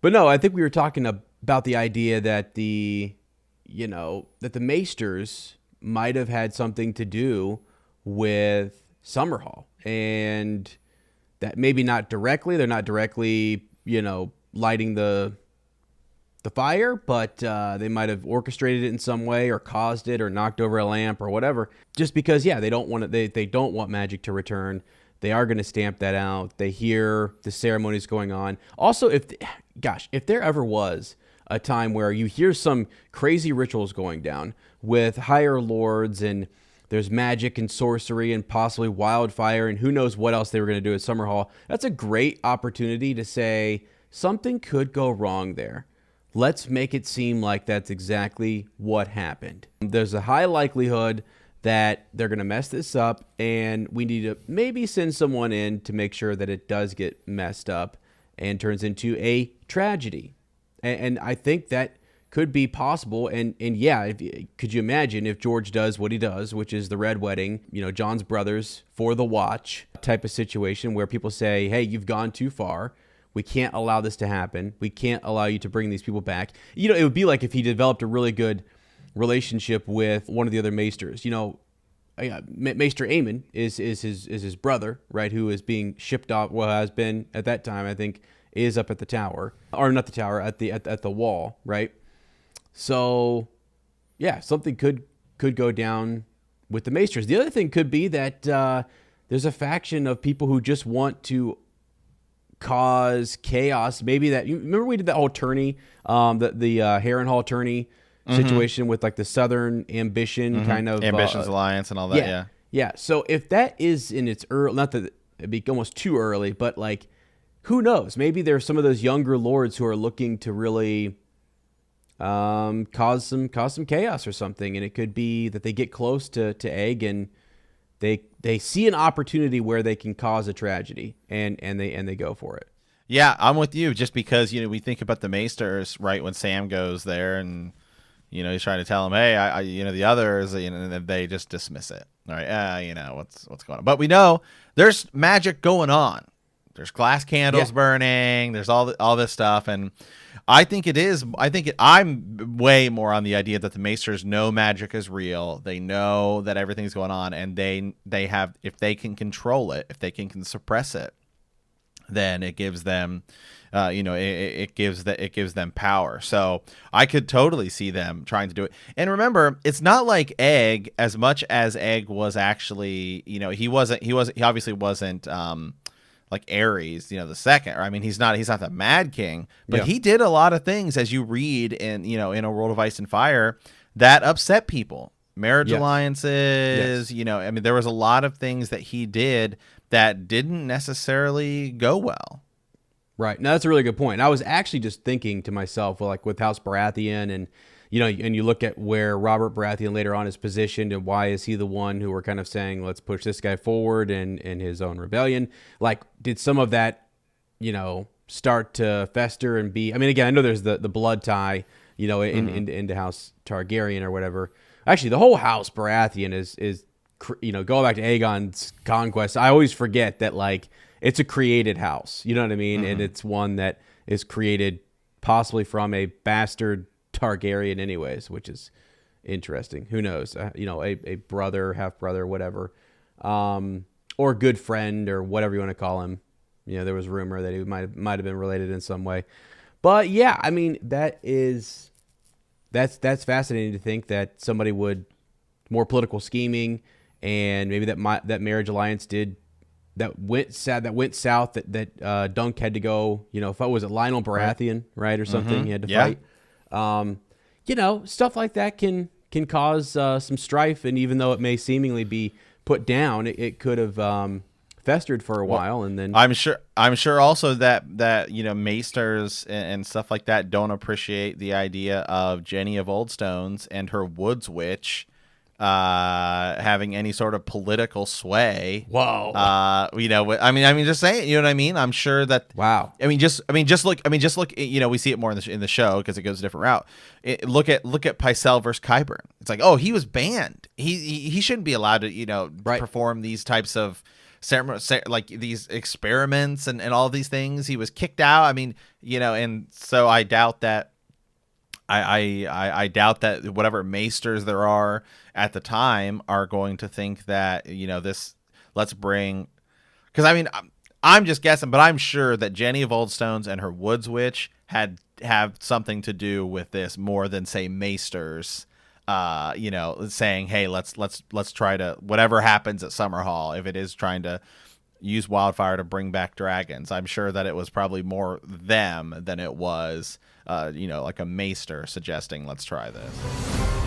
But no, I think we were talking about the idea that that the Maesters might have had something to do with Summerhall, and that maybe not directly. They're not directly, lighting the fire, but they might have orchestrated it in some way, or caused it, or knocked over a lamp, or whatever. Just because, they don't want it. They don't want magic to return. They are going to stamp that out. They hear the ceremonies going on. Also, if there ever was a time where you hear some crazy rituals going down with higher lords, and there's magic and sorcery and possibly wildfire and who knows what else they were going to do at Summerhall, that's a great opportunity to say something could go wrong there. Let's make it seem like that's exactly what happened. There's a high likelihood that they're going to mess this up, and we need to maybe send someone in to make sure that it does get messed up and turns into a tragedy. And I think that could be possible. And yeah, could you imagine if George does what he does, which is the Red Wedding, John's brothers for the watch type of situation where people say, hey, you've gone too far. We can't allow this to happen. We can't allow you to bring these people back. It would be like if he developed a really good relationship with one of the other Maesters. Maester Aemon is his brother, right? Who is being shipped off. Well, has been at that time, I think, is up at the tower, or not the tower, at the wall, right? So, yeah, something could go down with the Maesters. The other thing could be that there's a faction of people who just want to cause chaos. Maybe that, you remember we did that whole tourney, the Harrenhal tourney situation with like the Southern Ambition kind of Ambitions Alliance and all that. Yeah. So if that is in its early, not that it'd be almost too early, but like, who knows? Maybe there's some of those younger lords who are looking to really cause some chaos or something, and it could be that they get close to Egg and they see an opportunity where they can cause a tragedy, and they go for it. Yeah, I'm with you. Just because we think about the Maesters, right? When Sam goes there and he's trying to tell him, hey, I the others, and they just dismiss it. All right, what's going on? But we know there's magic going on. There's glass candles burning. There's all this stuff, and I think I'm way more on the idea that the Maesters know magic is real. They know that everything's going on, and they have, if they can control it, if they can suppress it, then it gives them, it gives them power. So I could totally see them trying to do it. And remember, it's not like Egg, as much as Egg was actually, he obviously wasn't. Like Ares, the second. Or, I mean, he's not the Mad King, but he did a lot of things, as you read in A World of Ice and Fire, that upset people. Marriage alliances, there was a lot of things that he did that didn't necessarily go well. Right. Now, that's a really good point. I was actually just thinking to myself, like with House Baratheon, and and you look at where Robert Baratheon later on is positioned, and why is he the one who we're kind of saying, let's push this guy forward in his own rebellion? Like, did some of that, start to fester and be? I mean, again, I know there's the blood tie, into House Targaryen or whatever. Actually, the whole House Baratheon is going back to Aegon's conquest. I always forget that, like, it's a created house. You know what I mean? And it's one that is created possibly from a bastard Targaryen anyways, which is interesting. Who knows? A brother, half brother, whatever, or good friend, or whatever you want to call him. There was rumor that he might have been related in some way. But yeah, I mean, that's fascinating to think that somebody would, more political scheming, and maybe that marriage alliance went south, that Dunk had to go, if I was it Lionel Baratheon, right, or something, he had to fight. Stuff like that can cause some strife, and even though it may seemingly be put down, it could have festered for a while, and then I'm sure also that Maesters and stuff like that don't appreciate the idea of Jenny of Oldstones and her Woods Witch having any sort of political sway. Whoa. I mean, just saying, you know what I mean? I'm sure that. Wow. Just look. We see it more in the show because it goes a different route. Look at Pycelle versus Qyburn. It's like, oh, he was banned. He shouldn't be allowed to, perform these types of like these experiments and all of these things. He was kicked out. I mean, and so I doubt that. I doubt that whatever maesters there are at the time are going to think that this. Let's bring, because I mean I'm just guessing, but I'm sure that Jenny of Oldstones and her Woods Witch have something to do with this more than say maesters. Saying, hey, let's try to, whatever happens at Summerhall, if it is trying to use wildfire to bring back dragons, I'm sure that it was probably more them than it was, like a maester suggesting, let's try this.